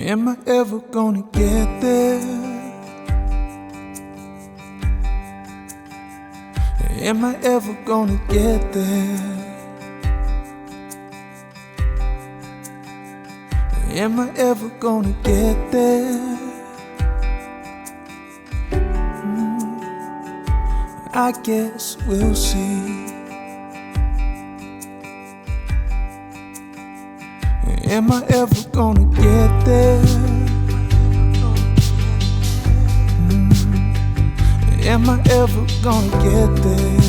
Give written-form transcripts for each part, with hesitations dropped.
Am I ever gonna get there? Am I ever gonna get there? Am I ever gonna get there? I guess we'll see. Am I ever gonna get there? Am I ever gonna get there?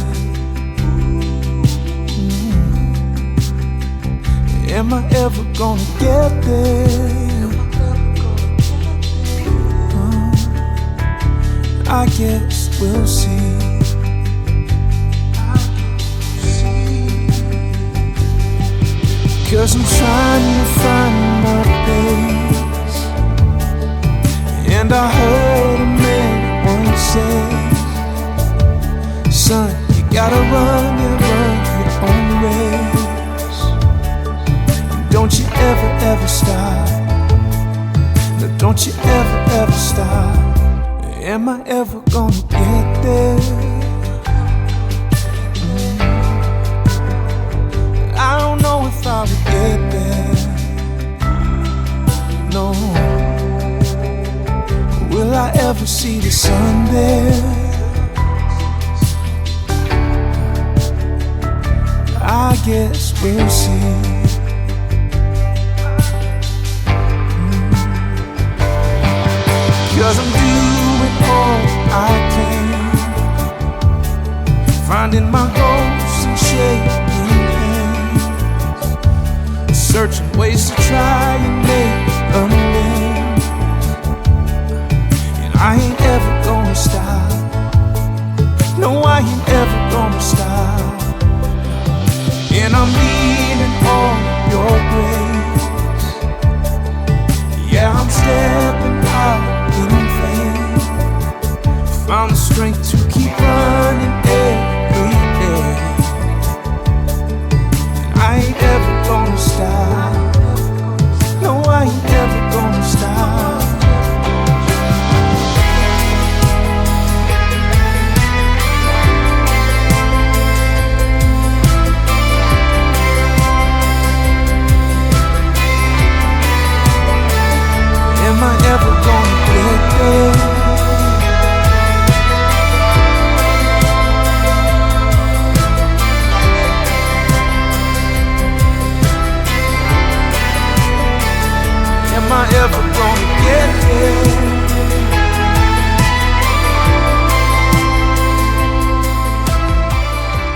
Am I ever gonna get there? I guess we'll see. 'Cause I'm trying to find my place. And I heard a man once say, son, you gotta run your own race. Don't you ever stop. No, don't you ever stop. Am I ever gonna get there? I don't know if I will get there. No. Will I ever see the sun there? I guess we'll see. 'Cause I'm doing all I can, finding my goals and shaking hands, searching ways to try and make amends. And I ain't ever gonna stop. No, I ain't ever gonna stop. And I'm needing all your grace. Yeah, I'm stepping out in faith. Found the strength to keep running every day. And I ain't ever gonna stop. No, I ain't ever gonna stop. Am I ever gonna get there? Am I ever gonna get there?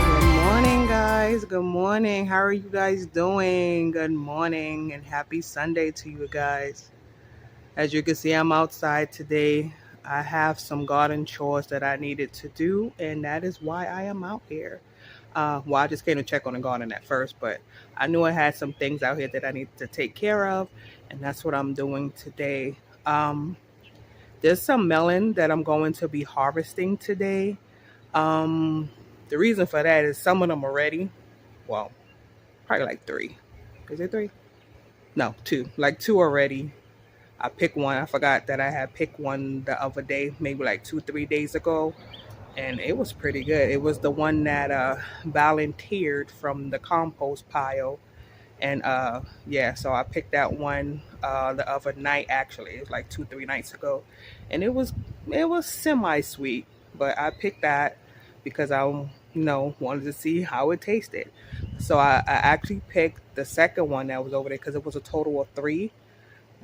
Good morning, guys. Good morning. How are you guys doing? Good morning and happy Sunday to you guys. As you can see, I'm outside today. I have some garden chores that I needed to do, and that is why I am out here. Well, I just came to check on the garden at first, but I knew I had some things out here that I needed to take care of, and that's what I'm doing today. There's some melon that I'm going to be harvesting today. The reason for that is some of them are ready. Well, probably like three. Is it three? No, two. Like two already. I picked one. I forgot that I had picked one the other day, maybe like 2-3 days ago, and it was pretty good. It was the one that volunteered from the compost pile, and yeah, so I picked that one the other night. Actually, it was like 2-3 nights ago, and it was semi sweet, but I picked that because I wanted to see how it tasted. So I actually picked the second one that was over there because it was a total of three.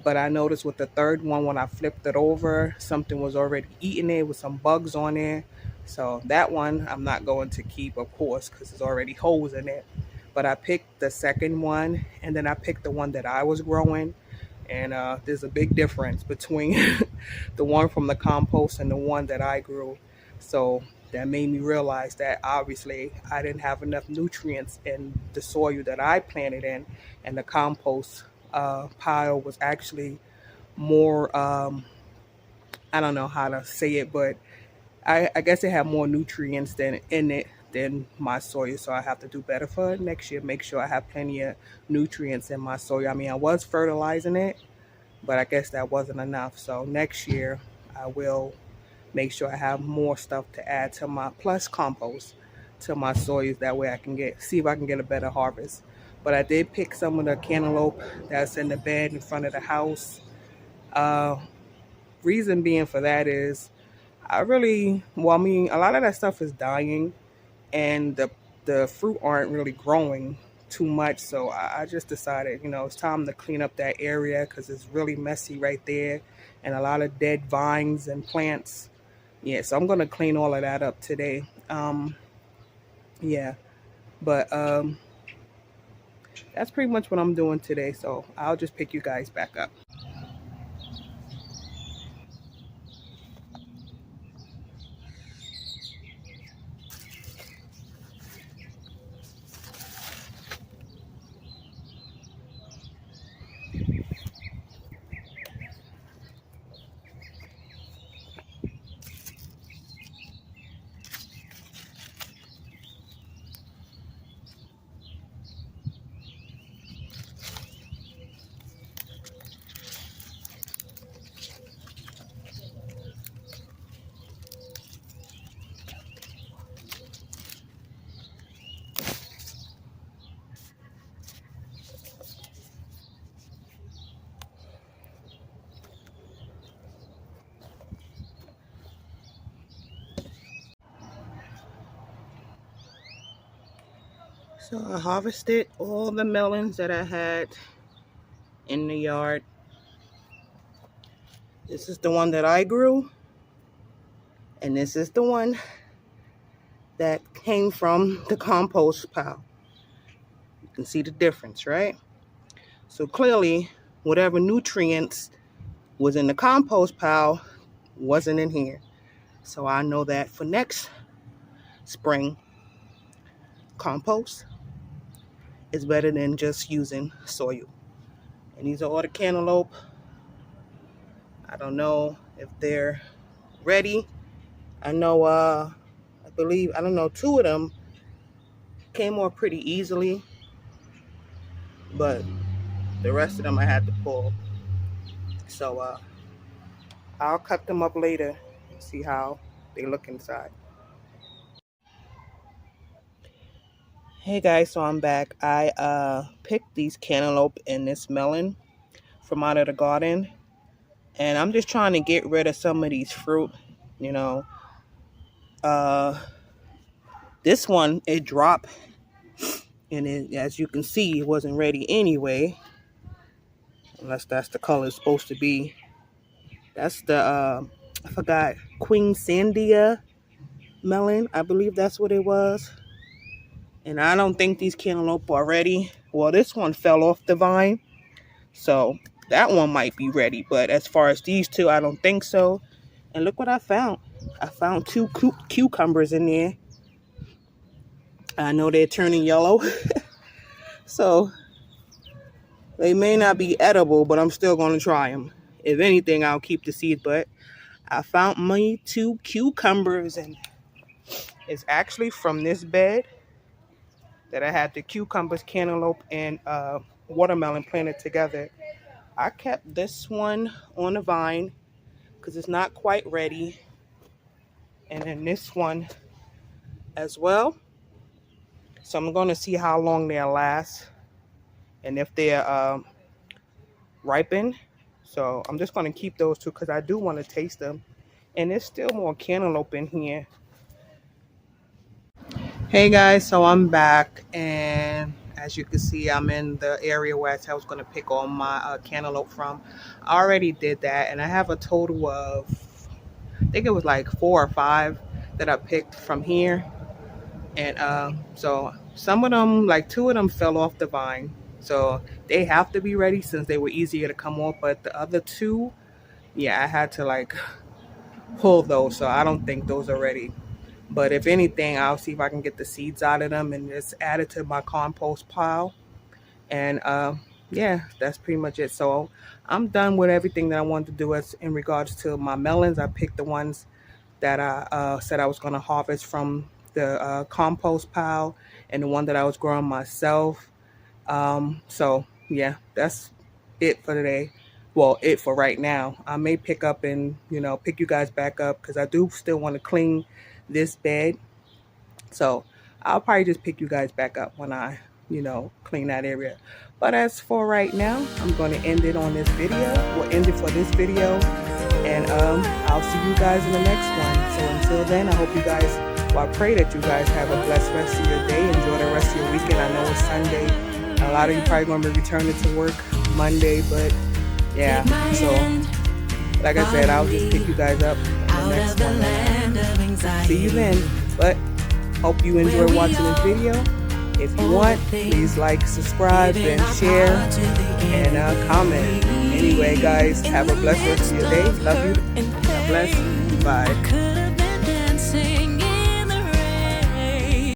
But I noticed with the third one, when I flipped it over, something was already eating it with some bugs on it. So that one I'm not going to keep, of course, because there's already holes in it. But I picked the second one, and then I picked the one that I was growing. And there's a big difference between the one from the compost and the one that I grew. So that made me realize that obviously I didn't have enough nutrients in the soil that I planted in, and the compost pile was actually more I don't know how to say it, but I guess it had more nutrients than in it than my soil, so I have to do better for it next year. Make sure I have plenty of nutrients in my soil. I mean, I was fertilizing it, but I guess that wasn't enough. So next year I will make sure I have more stuff to add to my plus compost to my soils. That way I can see if I can get a better harvest. But I did pick some of the cantaloupe that's in the bed in front of the house. Uh, Reason being for that is I mean, a lot of that stuff is dying, and the fruit aren't really growing too much. So I just decided, it's time to clean up that area because it's really messy right there, and a lot of dead vines and plants. Yeah, so I'm gonna clean all of that up today. Yeah, but that's pretty much what I'm doing today. So I'll just pick you guys back up. So I harvested all the melons that I had in the yard. This is the one that I grew, and this is the one that came from the compost pile. You can see the difference, right? So clearly, whatever nutrients was in the compost pile wasn't in here. So I know that for next spring, compost is better than just using soil. And these are all the cantaloupe. I don't know if they're ready. I know, I don't know, two of them came off pretty easily, but the rest of them I had to pull. So I'll cut them up later and see how they look inside. Hey guys, so I'm back. I picked these cantaloupe and this melon from out of the garden, and I'm just trying to get rid of some of these fruit. You know, uh, this one, it dropped, and as you can see, it wasn't ready anyway, unless that's the color it's supposed to be. That's the I forgot, Queen Sandia melon, I believe that's what it was. And I don't think these cantaloupe are ready. Well, this one fell off the vine, so that one might be ready. But as far as these two, I don't think so. And look what I found. I found two cucumbers in there. I know they're turning yellow. So they may not be edible, but I'm still going to try them. If anything, I'll keep the seeds. But I found my two cucumbers, and it's actually from this bed that I had the cucumbers, cantaloupe, and watermelon planted together. I kept this one on the vine because it's not quite ready. And then this one as well. So I'm going to see how long they'll last and if they're ripened. So I'm just going to keep those two because I do want to taste them. And there's still more cantaloupe in here. Hey guys, so I'm back, and as you can see, I'm in the area where I said I was going to pick all my cantaloupe from. I already did that, and I have a total of, I think it was like 4 or 5 that I picked from here. And so some of them, like 2 of them fell off the vine, so they have to be ready since they were easier to come off. But the other 2, yeah, I had to like pull those, so I don't think those are ready. But if anything, I'll see if I can get the seeds out of them and just add it to my compost pile. And yeah, that's pretty much it. So I'm done with everything that I wanted to do as in regards to my melons. I picked the ones that I said I was going to harvest from the compost pile, and the one that I was growing myself. So yeah, that's it for today. well, it for right now. I may pick up and, pick you guys back up because I do still want to clean this bed. So I'll probably just pick you guys back up when I, clean that area. But as for right now, I'm going to end it on this video. We'll end it for this video. And I'll see you guys in the next one. So until then, I hope you guys, well, I pray that you guys have a blessed rest of your day. Enjoy the rest of your weekend. I know it's Sunday. A lot of you probably going to be returning to work Monday. But yeah, so like I said, I'll just pick you guys up in the next one. See you then. But hope you enjoy watching this video. If you want, please like, subscribe, and share, and comment. Anyway, guys, have a blessed rest of your day. Love you. God bless. Bye.